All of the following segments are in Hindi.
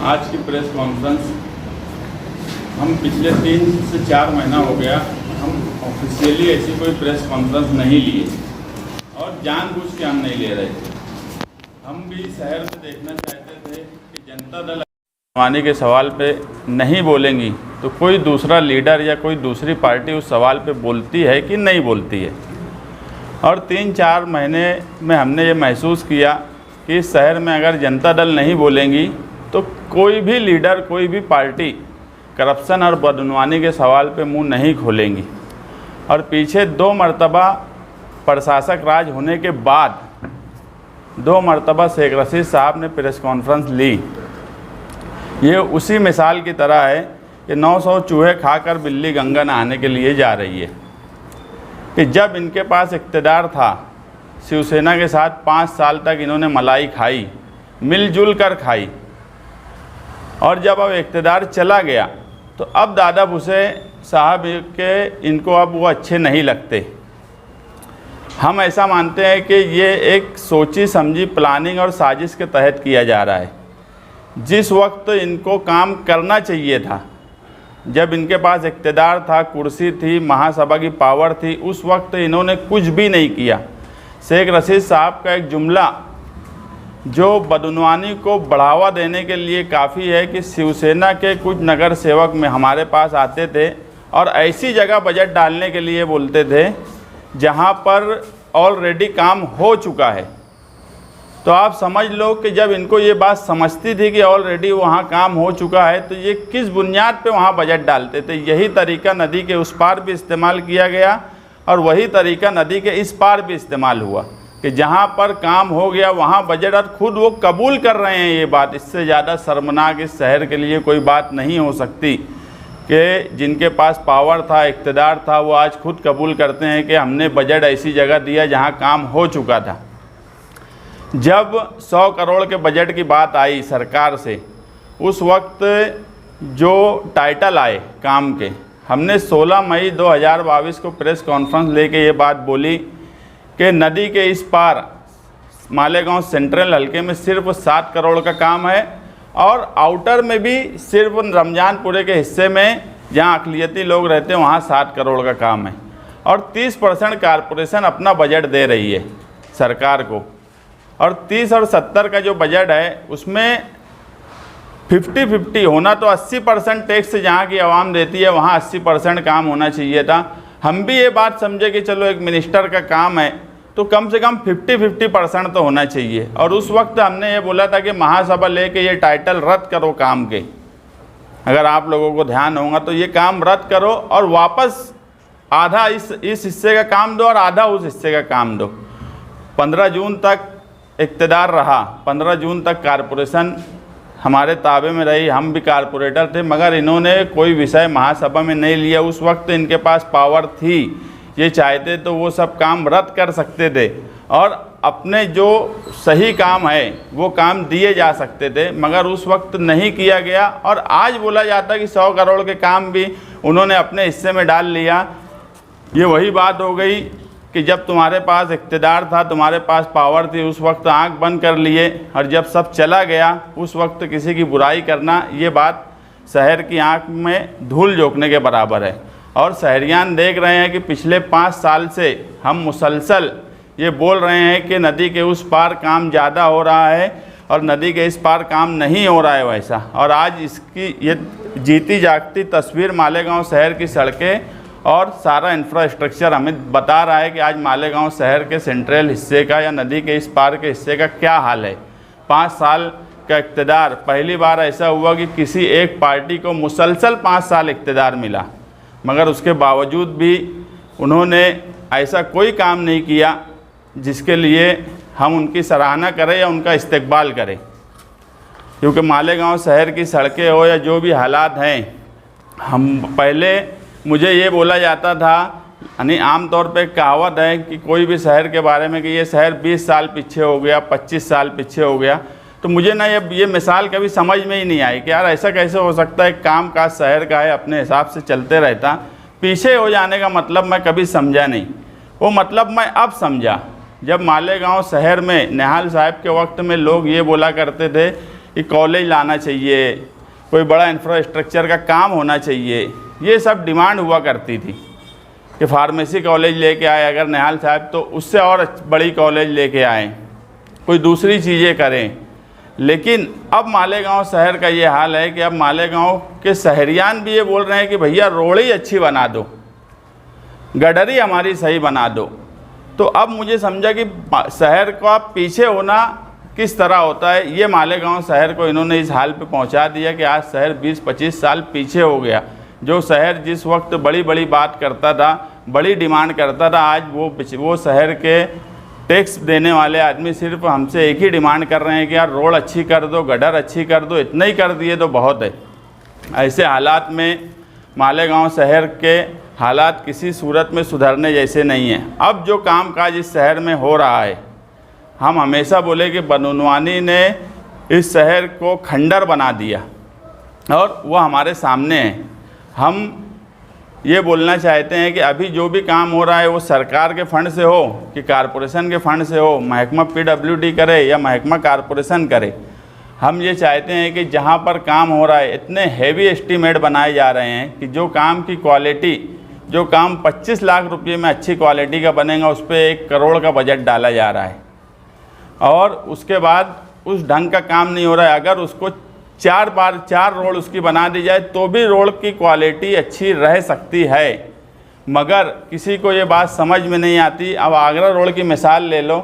आज की प्रेस कॉन्फ्रेंस हम पिछले 3 से 4 महीना हो गया हम ऑफिशियली ऐसी कोई प्रेस कॉन्फ्रेंस नहीं लिए और जानबूझ के हम नहीं ले रहे थे। हम भी शहर में देखना चाहते थे कि जनता दल वानी के सवाल पे नहीं बोलेंगी तो कोई दूसरा लीडर या कोई दूसरी पार्टी उस सवाल पे बोलती है कि नहीं बोलती है। और 3-4 महीने में हमने ये महसूस किया कि इस शहर में अगर जनता दल नहीं बोलेंगी तो कोई भी लीडर, कोई भी पार्टी करप्शन और बदनवानी के सवाल पे मुंह नहीं खोलेंगी। और पीछे 2 मरतबा प्रशासक राज होने के बाद 2 मरतबा शेख रशीद साहब ने प्रेस कॉन्फ्रेंस ली। ये उसी मिसाल की तरह है कि 900 चूहे खाकर बिल्ली गंगा नहाने के लिए जा रही है। कि जब इनके पास इक़्तिदार था, शिवसेना के साथ 5 साल तक इन्होंने मलाई खाई, मिलजुल कर खाई, और जब अब इक़्तिदार चला गया तो अब दादा भूसे साहब के इनको अब वो अच्छे नहीं लगते। हम ऐसा मानते हैं कि ये एक सोची समझी प्लानिंग और साजिश के तहत किया जा रहा है। जिस वक्त इनको काम करना चाहिए था, जब इनके पास इक़्तिदार था, कुर्सी थी, महासभा की पावर थी, उस वक्त इन्होंने कुछ भी नहीं किया। शेख रशीद साहब का एक जुमला जो बदनवानी को बढ़ावा देने के लिए काफ़ी है कि शिवसेना के कुछ नगर सेवक में हमारे पास आते थे और ऐसी जगह बजट डालने के लिए बोलते थे जहां पर ऑलरेडी काम हो चुका है। तो आप समझ लो कि जब इनको ये बात समझती थी कि ऑलरेडी वहाँ काम हो चुका है तो ये किस बुनियाद पे वहाँ बजट डालते थे। यही तरीका नदी के उस पार भी इस्तेमाल किया गया और वही तरीका नदी के इस पार भी इस्तेमाल हुआ कि जहाँ पर काम हो गया वहाँ बजट, और खुद वो कबूल कर रहे हैं ये बात। इससे ज़्यादा शर्मनाक इस शहर के लिए कोई बात नहीं हो सकती कि जिनके पास पावर था, इक़्तिदार था, वो आज खुद कबूल करते हैं कि हमने बजट ऐसी जगह दिया जहाँ काम हो चुका था। जब 100 करोड़ के बजट की बात आई सरकार से, उस वक्त जो टाइटल आए काम के, हमने 16 मई 2022 को प्रेस कॉन्फ्रेंस लेके ये बात बोली कि नदी के इस पार मालेगांव सेंट्रल हल्के में सिर्फ 7 करोड़ का काम है और आउटर में भी सिर्फ रमजानपुरे के हिस्से में जहां अक़लियती लोग रहते हैं वहां 7 करोड़ का काम है। और 30% कारपोरेशन अपना बजट दे रही है सरकार को, और 30 और 70 का जो बजट है उसमें 50-50 होना, तो 80% टैक्स जहाँ की आवाम देती है वहाँ 80% काम होना चाहिए था। हम भी ये बात समझे कि चलो एक मिनिस्टर का काम है तो कम से कम 50-50% तो होना चाहिए। और उस वक्त हमने ये बोला था कि महासभा लेके ये टाइटल रद्द करो काम के। अगर आप लोगों को ध्यान होगा तो ये काम रद्द करो और वापस आधा इस हिस्से का काम दो और आधा उस हिस्से का काम दो। 15 जून तक इक़्तिदार रहा, 15 जून तक कारपोरेशन हमारे ताबे में रही, हम भी कारपोरेटर थे, मगर इन्होंने कोई विषय महासभा में नहीं लिया। उस वक्त इनके पास पावर थी, ये चाहते तो वो सब काम रद्द कर सकते थे और अपने जो सही काम है वो काम दिए जा सकते थे, मगर उस वक्त नहीं किया गया। और आज बोला जाता कि 100 करोड़ के काम भी उन्होंने अपने हिस्से में डाल लिया। ये वही बात हो गई कि जब तुम्हारे पास इक़्तिदार था, तुम्हारे पास पावर थी, उस वक्त आंख बंद कर लिए, और जब सब चला गया उस वक्त किसी की बुराई करना, ये बात शहर की आंख में धूल झोंकने के बराबर है। और शहरियान देख रहे हैं कि पिछले 5 साल से हम मुसलसल ये बोल रहे हैं कि नदी के उस पार काम ज़्यादा हो रहा है और नदी के इस पार काम नहीं हो रहा है वैसा। और आज इसकी ये जीती जागती तस्वीर मालेगांव शहर की सड़कें और सारा इंफ्रास्ट्रक्चर हमें बता रहा है कि आज मालेगांव शहर के सेंट्रल हिस्से का या नदी के इस पार के हिस्से का क्या हाल है। 5 साल का इक़्तिदार, पहली बार ऐसा हुआ कि किसी एक पार्टी को मुसलसल 5 साल इक़्तिदार मिला, मगर उसके बावजूद भी उन्होंने ऐसा कोई काम नहीं किया जिसके लिए हम उनकी सराहना करें या उनका इस्तकबाल करें। क्योंकि मालेगांव शहर की सड़कें हो या जो भी हालात हैं, हम पहले मुझे ये बोला जाता था, यानी आम तौर पे कहावत है कि कोई भी शहर के बारे में कि ये शहर 20 साल पीछे हो गया, 25 साल पीछे हो गया, तो मुझे ना ये मिसाल कभी समझ में ही नहीं आई कि यार ऐसा कैसे हो सकता है। काम काज शहर का है, अपने हिसाब से चलते रहता, पीछे हो जाने का मतलब मैं कभी समझा नहीं। वो मतलब मैं अब समझा जब मालेगांव शहर में निहाल साहब के वक्त में लोग ये बोला करते थे कि कॉलेज लाना चाहिए, कोई बड़ा इंफ्रास्ट्रक्चर का काम होना चाहिए, ये सब डिमांड हुआ करती थी कि फार्मेसी कॉलेज लेके आए अगर निहाल साहब तो उससे और बड़ी कॉलेज लेके आएँ, कोई दूसरी चीज़ें करें। लेकिन अब मालेगांव शहर का ये हाल है कि अब मालेगांव के शहरियान भी ये बोल रहे हैं कि भैया रोड ही अच्छी बना दो, गडरी हमारी सही बना दो। तो अब मुझे समझा कि शहर का पीछे होना किस तरह होता है। ये मालेगांव शहर को इन्होंने इस हाल पे पहुंचा दिया कि आज शहर 20-25 साल पीछे हो गया। जो शहर जिस वक्त बड़ी बड़ी बात करता था, बड़ी डिमांड करता था, आज वो शहर के टैक्स देने वाले आदमी सिर्फ हमसे एक ही डिमांड कर रहे हैं कि यार रोड अच्छी कर दो, गटर अच्छी कर दो। इतना ही कर दिए तो बहुत है। ऐसे हालात में मालेगांव शहर के हालात किसी सूरत में सुधरने जैसे नहीं है। अब जो कामकाज इस शहर में हो रहा है, हम हमेशा बोले कि बदनवानी ने इस शहर को खंडर बना दिया और वो हमारे सामने है। हम ये बोलना चाहते हैं कि अभी जो भी काम हो रहा है वो सरकार के फंड से हो कि कारपोरेशन के फंड से हो, महकमा PWD करे या महकमा कारपोरेशन करे, हम ये चाहते हैं कि जहाँ पर काम हो रहा है इतने हैवी एस्टीमेट बनाए जा रहे हैं कि जो काम की क्वालिटी, जो काम 25 लाख रुपये में अच्छी क्वालिटी का बनेगा उस पर 1 करोड़ का बजट डाला जा रहा है और उसके बाद उस ढंग का काम नहीं हो रहा है। अगर उसको 4 रोड उसकी बना दी जाए तो भी रोड की क्वालिटी अच्छी रह सकती है, मगर किसी को ये बात समझ में नहीं आती। अब आगरा रोड की मिसाल ले लो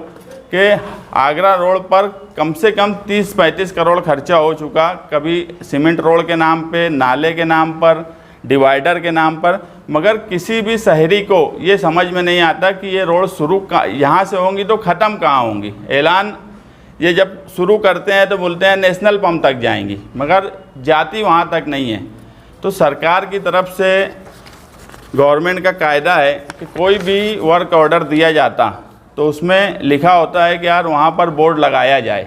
कि आगरा रोड पर कम से कम 30-35 करोड़ खर्चा हो चुका, कभी सीमेंट रोड के नाम पे, नाले के नाम पर, डिवाइडर के नाम पर, मगर किसी भी शहरी को ये समझ में नहीं आता कि ये रोड शुरू यहाँ से होंगी तो ख़त्म कहाँ होंगी। ऐलान ये जब शुरू करते हैं तो बोलते हैं नेशनल पंप तक जाएंगी, मगर जाती वहाँ तक नहीं है। तो सरकार की तरफ से गवर्नमेंट का कायदा है कि कोई भी वर्क ऑर्डर दिया जाता तो उसमें लिखा होता है कि यार वहाँ पर बोर्ड लगाया जाए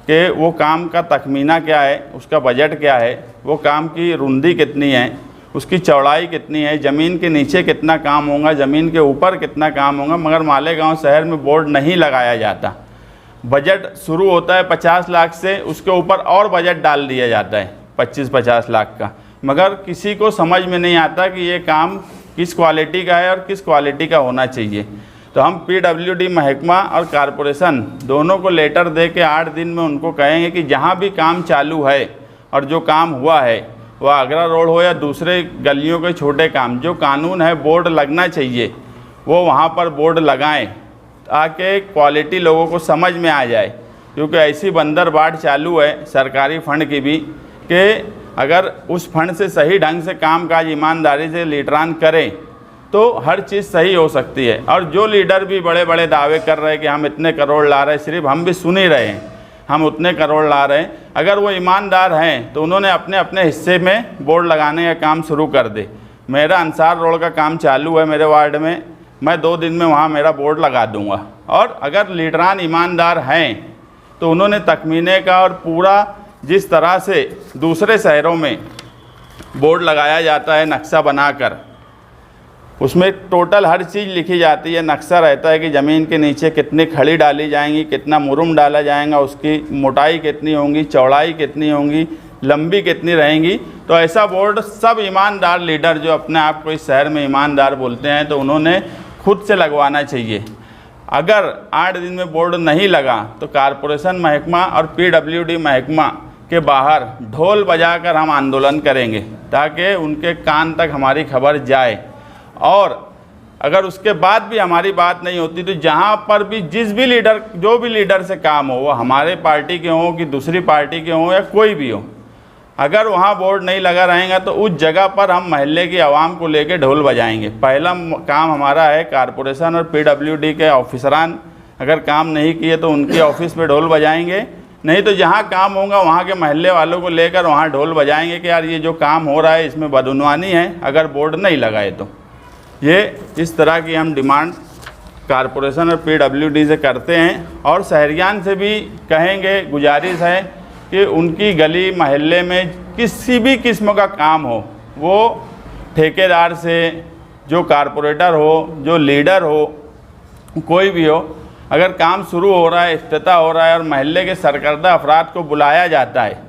कि वो काम का तखमीना क्या है, उसका बजट क्या है, वो काम की रुंदी कितनी है, उसकी चौड़ाई कितनी है, ज़मीन के नीचे कितना काम होगा, ज़मीन के ऊपर कितना काम होगा। मगर मालेगांव शहर में बोर्ड नहीं लगाया जाता। बजट शुरू होता है 50 लाख से, उसके ऊपर और बजट डाल दिया जाता है 25-50 लाख का, मगर किसी को समझ में नहीं आता कि ये काम किस क्वालिटी का है और किस क्वालिटी का होना चाहिए। तो हम PWD महकमा और कारपोरेशन दोनों को लेटर दे के 8 दिन में उनको कहेंगे कि जहाँ भी काम चालू है और जो काम हुआ है, वह आगरा रोड हो या दूसरे गलियों के छोटे काम, जो कानून है बोर्ड लगना चाहिए वो वहाँ पर बोर्ड लगाएं ताकि क्वालिटी लोगों को समझ में आ जाए। क्योंकि ऐसी बंदरबाट चालू है सरकारी फ़ंड की भी कि अगर उस फंड से सही ढंग से कामकाज ईमानदारी से लीडरान करें तो हर चीज़ सही हो सकती है। और जो लीडर भी बड़े बड़े दावे कर रहे हैं कि हम इतने करोड़ ला रहे हैं, सिर्फ हम भी सुन ही रहे हैं, हम उतने करोड़ ला रहे हैं, अगर वो ईमानदार हैं तो उन्होंने अपने अपने हिस्से में बोर्ड लगाने का काम शुरू कर दे। मेरा अंसार रोड का काम चालू है मेरे वार्ड में, मैं 2 दिन में वहाँ मेरा बोर्ड लगा दूँगा। और अगर लीडरान ईमानदार हैं तो उन्होंने तखमीने का और पूरा जिस तरह से दूसरे शहरों में बोर्ड लगाया जाता है नक्शा बनाकर, उसमें टोटल हर चीज़ लिखी जाती है, नक्शा रहता है कि ज़मीन के नीचे कितनी खड़ी डाली जाएंगी, कितना मुरुम डाला जाएगा, उसकी मोटाई कितनी होंगी, चौड़ाई कितनी होंगी, लंबी कितनी रहेंगी। तो ऐसा बोर्ड सब ईमानदार लीडर जो अपने आप को इस शहर में ईमानदार बोलते हैं तो उन्होंने खुद से लगवाना चाहिए। अगर 8 दिन में बोर्ड नहीं लगा तो कारपोरेशन महकमा और PWD महकमा के बाहर ढोल बजाकर हम आंदोलन करेंगे ताकि उनके कान तक हमारी खबर जाए। और अगर उसके बाद भी हमारी बात नहीं होती तो जहाँ पर भी जिस भी लीडर, जो भी लीडर से काम हो, वो हमारे पार्टी के हों कि दूसरी पार्टी के हों या कोई भी हो, अगर वहाँ बोर्ड नहीं लगा रहेगा तो उस जगह पर हम महल्ले की आवाम को लेके ढोल बजाएंगे। पहला काम हमारा है कारपोरेशन और PWD के ऑफिसरान अगर काम नहीं किए तो उनकी ऑफिस पे ढोल बजाएंगे, नहीं तो जहाँ काम होगा वहाँ के महल्ले वालों को लेकर वहाँ ढोल बजाएंगे कि यार ये जो काम हो रहा है इसमें बदनवानी है अगर बोर्ड नहीं लगाए तो। ये इस तरह की हम डिमांड कारपोरेशन और PWD से करते हैं और शहरियान से भी कहेंगे, गुजारिश है कि उनकी गली महल्ले में किसी भी किस्म का काम हो, वो ठेकेदार से, जो कारपोरेटर हो, जो लीडर हो, कोई भी हो, अगर काम शुरू हो रहा है, इफ्तिताह हो रहा है और महल्ले के सरकर्दा अफराद को बुलाया जाता है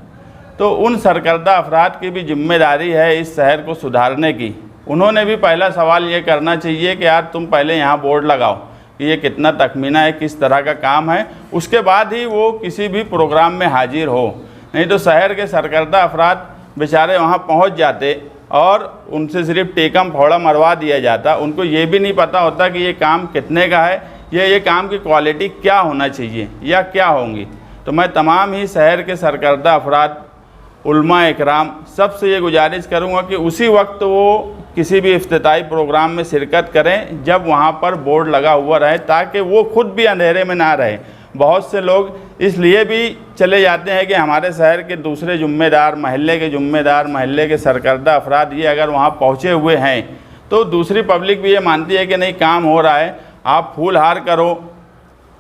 तो उन सरकर्दा अफराद की भी जिम्मेदारी है इस शहर को सुधारने की। उन्होंने भी पहला सवाल ये करना चाहिए कि यार तुम पहले यहाँ बोर्ड लगाओ कि ये कितना तखमीना है, किस तरह का काम है, उसके बाद ही वो किसी भी प्रोग्राम में हाजिर हो। नहीं तो शहर के सरकर्दा अफराद बेचारे वहाँ पहुँच जाते और उनसे सिर्फ टेकम फोड़ा मरवा दिया जाता। उनको ये भी नहीं पता होता कि ये काम कितने का है, ये काम की क्वालिटी क्या होना चाहिए या क्या होंगी। तो मैं तमाम ही शहर के सरकर्दा अफराद, उलमा इकराम सबसे ये गुजारिश करूँगा कि उसी वक्त वो किसी भी इफ्तिताई प्रोग्राम में शिरकत करें जब वहाँ पर बोर्ड लगा हुआ रहे, ताकि वो खुद भी अंधेरे में ना रहे। बहुत से लोग इसलिए भी चले जाते हैं कि हमारे शहर के दूसरे ज़िम्मेदार, महल्ले के ज़िम्मेदार, महल्ले के सरकर्दा अफराद ये अगर वहाँ पहुँचे हुए हैं तो दूसरी पब्लिक भी ये मानती है कि नहीं काम हो रहा है, आप फूल हार करो,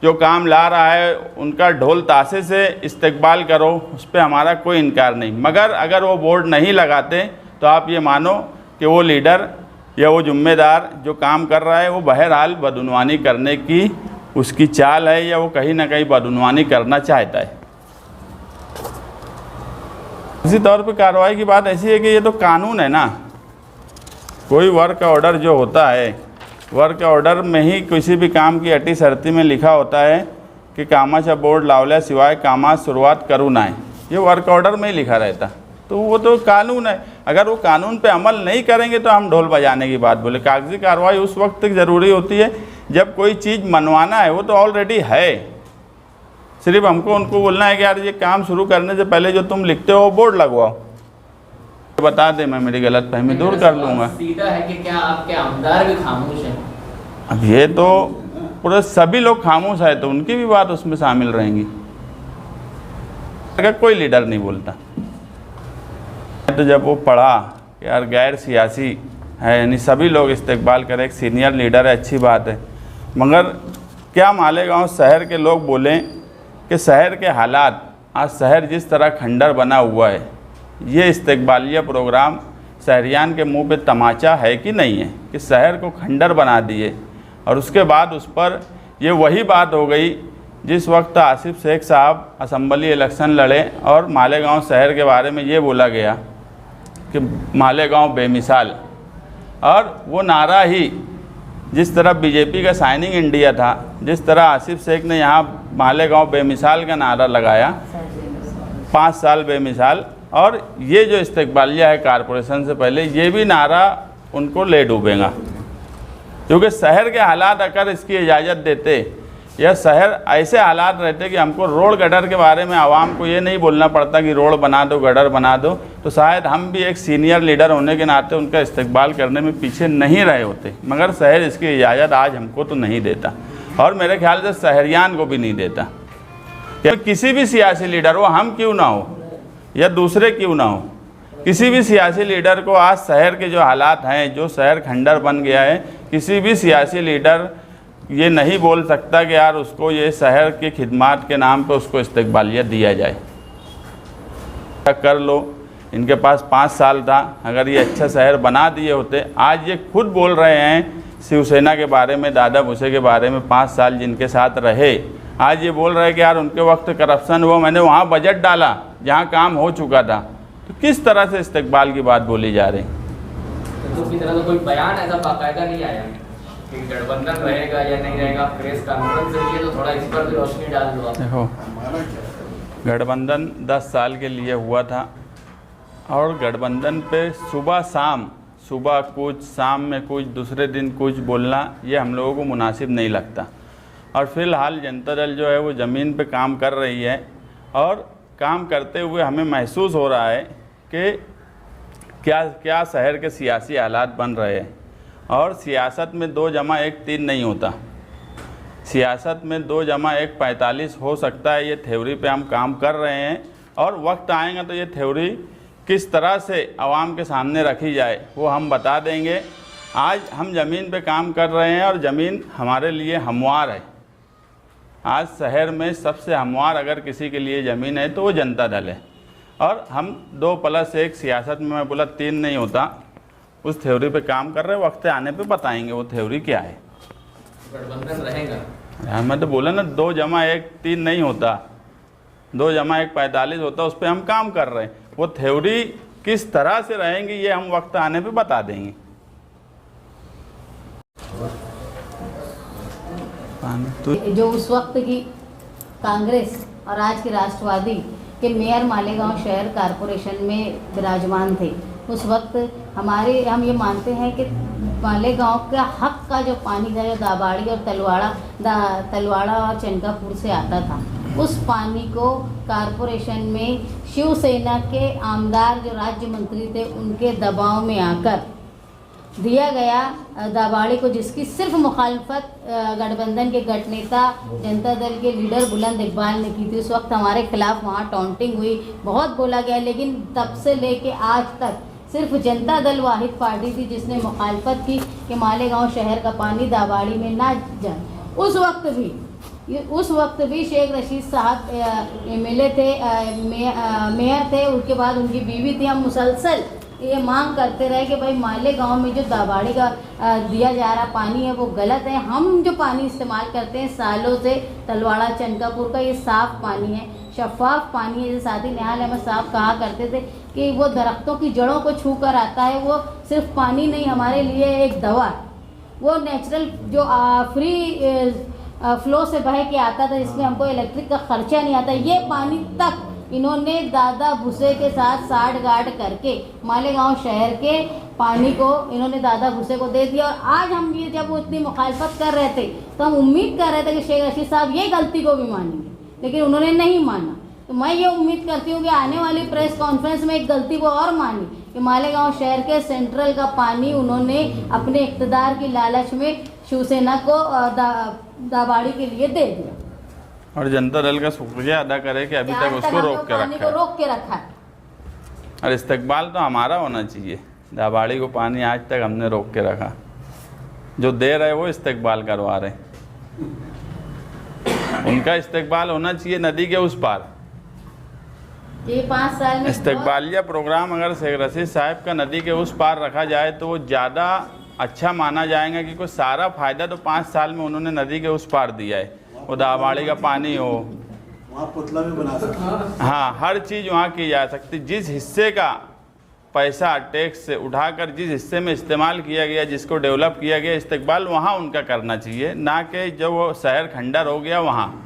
जो काम ला रहा है उनका ढोल ताशे से इस्तकबाल करो, उस पर हमारा कोई इनकार नहीं। मगर अगर वो बोर्ड नहीं लगाते तो आप ये मानो कि वो लीडर या वो ज़िम्मेदार जो काम कर रहा है वो बहरहाल बदउनवानी करने की उसकी चाल है, या वो कहीं ना कहीं बदउनवानी करना चाहता है। इसी तौर पे कार्रवाई की बात ऐसी है कि ये तो कानून है ना, कोई वर्क ऑर्डर जो होता है, वर्क ऑर्डर में ही किसी भी काम की अटी शर्ती में लिखा होता है कि कामाचा बोर्ड लावल्या सिवाय कामात शुरुआत करू ना है, ये वर्क ऑर्डर में ही लिखा रहता। तो वो तो कानून है, अगर वो कानून पे अमल नहीं करेंगे तो हम ढोल बजाने की बात बोले। कागजी कार्रवाई उस वक्त तक ज़रूरी होती है जब कोई चीज़ मनवाना है, वो तो ऑलरेडी है, सिर्फ हमको उनको बोलना है कि यार ये काम शुरू करने से पहले जो तुम लिखते हो बोर्ड लगवाओ। बता दे, मैं मेरी गलतफहमी दूर कर लूँगा। सीधा है कि क्या आपके आमदार भी खामोश हैं? अब ये तो पूरे सभी लोग खामोश है तो उनकी भी बात उसमें शामिल रहेंगी। अगर कोई लीडर नहीं बोलता तो जब वो पढ़ा कि यार गैर सियासी है, यानी सभी लोग इस्तकबाल करें, एक सीनियर लीडर है, अच्छी बात है, मगर क्या मालेगांव शहर के लोग बोलें कि शहर के हालात, आज शहर जिस तरह खंडर बना हुआ है, ये इस्तकबालिया प्रोग्राम शहरियान के मुंह पे तमाचा है कि नहीं है कि शहर को खंडर बना दिए। और उसके बाद उस पर ये वही बात हो गई जिस वक्त आसिफ शेख साहब असम्बली इलेक्शन लड़े और मालेगांव शहर के बारे में ये बोला गया कि मालेगांव बेमिसाल, और वो नारा ही जिस तरह बीजेपी का साइनिंग इंडिया था, जिस तरह आसिफ शेख ने यहाँ मालेगांव बेमिसाल का नारा लगाया, 5 साल बेमिसाल, और ये जो इस्तकबालिया है कारपोरेशन से पहले, ये भी नारा उनको ले डूबेगा। क्योंकि शहर के हालात अगर इसकी इजाज़त देते या शहर ऐसे हालात रहते कि हमको रोड गटर के बारे में आवाम को ये नहीं बोलना पड़ता कि रोड बना दो, गटर बना दो, तो शायद हम भी एक सीनियर लीडर होने के नाते उनका इस्तकबाल करने में पीछे नहीं रहे होते। मगर शहर इसकी इजाज़त आज हमको तो नहीं देता, और मेरे ख्याल से शहरियान को भी नहीं देता। या किसी भी सियासी लीडर हो, हम क्यों ना हो या दूसरे क्यों ना हो, किसी भी सियासी लीडर को आज शहर के जो हालात हैं, जो शहर खंडर बन गया है, किसी भी सियासी लीडर ये नहीं बोल सकता कि यार उसको ये शहर की खिदमात के नाम पे उसको इस्तकबालियत दिया जाए। कर लो, इनके पास 5 साल था, अगर ये अच्छा शहर बना दिए होते। आज ये खुद बोल रहे हैं शिवसेना के बारे में, दादा भूसे के बारे में, 5 साल जिनके साथ रहे, आज ये बोल रहे हैं कि यार उनके वक्त करप्शन हुआ, मैंने वहाँ बजट डाला जहाँ काम हो चुका था। तो किस तरह से इस्तकबाल की बात बोली जा रही? तो की तरह का कोई बयान ऐसा बाकायदा नहीं आया कि गठबंधन रहेगा या नहीं रहेगा, प्रेस कॉन्फ्रेंस के लिए तो थोड़ा इस पर भी रोशनी डाल दो आप। देखो, गठबंधन 10 साल के लिए हुआ था, और गठबंधन पे सुबह शाम, सुबह कुछ, शाम में कुछ, दूसरे दिन कुछ बोलना ये हम लोगों को मुनासिब नहीं लगता। और फ़िलहाल जनता दल जो है वो ज़मीन पे काम कर रही है, और काम करते हुए हमें महसूस हो रहा है कि क्या शहर के सियासी हालात बन रहे हैं। और सियासत में 2 जमा 1 3 नहीं होता, सियासत में 2 जमा 1 45 हो सकता है। ये थ्योरी पे हम काम कर रहे हैं, और वक्त आएगा तो ये थ्योरी किस तरह से आवाम के सामने रखी जाए वो हम बता देंगे। आज हम ज़मीन पे काम कर रहे हैं, और ज़मीन हमारे लिए हमवार है। आज शहर में सबसे हमवार अगर किसी के लिए ज़मीन है तो वो जनता दल है, और हम 2+1 सियासत में, मैं बोला 3 नहीं होता, उस थ्योरी पे काम कर रहे हैं। वक्त आने पे बताएंगे वो थ्योरी क्या है। गठबंधन रहेगा। यार मैं तो बोला ना 2 जमा 1 3 नहीं होता, 2 जमा 1 45 होता। उस पर हम काम कर रहे हैं। वो थ्योरी किस तरह से रहेंगी ये हम वक्त आने पे बता देंगे। तो जो उस वक्त की कांग्रेस और आज के राष्ट्रवादी के मेयर मालेगांव शहर कारपोरेशन में विराजमान थे, उस वक्त हम ये मानते हैं कि मालेगांव का हक का जो पानी था, जो दाबाड़ी और तलवाड़ा और चनकापुर से आता था, उस पानी को कारपोरेशन में शिवसेना के आमदार जो राज्य मंत्री थे उनके दबाव में आकर दिया गया दाबाड़ी को, जिसकी सिर्फ मुखालफत गठबंधन के गठनेता जनता दल के लीडर बुलंद इकबाल ने की थी। उस वक्त हमारे खिलाफ वहाँ टॉन्टिंग हुई, बहुत बोला गया, लेकिन तब से लेके आज तक सिर्फ जनता दल वाहिद पार्टी थी जिसने मुखालफत की कि मालेगांव शहर का पानी दाबाड़ी में ना जाए। उस वक्त भी शेख रशीद साहब एमएलए थे, मेयर थे, उसके बाद उनकी बीवी थी। हम मुसलसल ये मांग करते रहे कि भाई मालेगांव में जो दाबाड़ी का दिया जा रहा पानी है वो गलत है। हम जो पानी इस्तेमाल करते हैं सालों से तलवाड़ा चनकापुर का, ये साफ़ पानी है, शफाफ पानी है। जैसे साथी निहाल अहमद साहब कहा करते थे कि वो दरख्तों की जड़ों को छू कर आता है। वो सिर्फ पानी नहीं, हमारे लिए एक दवा, वो नेचुरल जो फ्री फ्लो से बह के आता था, जिसमें हमको इलेक्ट्रिक का खर्चा नहीं आता। ये पानी तक इन्होंने दादा भूसे के साथ साठ गांठ करके मालेगांव शहर के पानी को इन्होंने दादा भूसे को दे दिया। और आज हम ये जब वो इतनी मुखालफत कर रहे थे तो हम उम्मीद कर रहे थे कि शेख रशीद साहब ये गलती को भी मानेंगे, लेकिन उन्होंने नहीं माना। तो मैं ये उम्मीद करती हूँ कि आने वाली प्रेस कॉन्फ्रेंस में एक गलती को और मानी कि मालेगांव शहर के सेंट्रल का पानी उन्होंने अपने इक़्तिदार की लालच में शिवसेना को दाबाड़ी के लिए दे दिया, और जनता दल का शुक्रिया अदा करे कि अभी तक उसको रोक के रखा है। और इस्तकबाल तो हमारा होना चाहिए। दाबाड़ी को पानी आज तक हमने रोक के रखा, जो दे रहे वो इस्तकबाल करवा रहे। उनका इस्तकबाल होना चाहिए नदी के उस पार। ये 5 साल में इस्तकबालिया प्रोग्राम अगर शेख रशीद साहब का नदी के उस पार रखा जाए तो वो ज़्यादा अच्छा माना जाएगा, क्योंकि सारा फ़ायदा तो 5 साल में उन्होंने नदी के उस पार दिया है। वो दाबाड़ी का पानी हो, वहाँ पुतला भी बना सकते हैं। हाँ, हर चीज़ वहाँ की जा सकती। जिस हिस्से का पैसा टैक्स से उठाकर जिस हिस्से में इस्तेमाल किया गया, जिसको डेवलप किया गया, इस्तकबाल वहाँ उनका करना चाहिए, ना कि जो वो शहर खंडर हो गया वहाँ।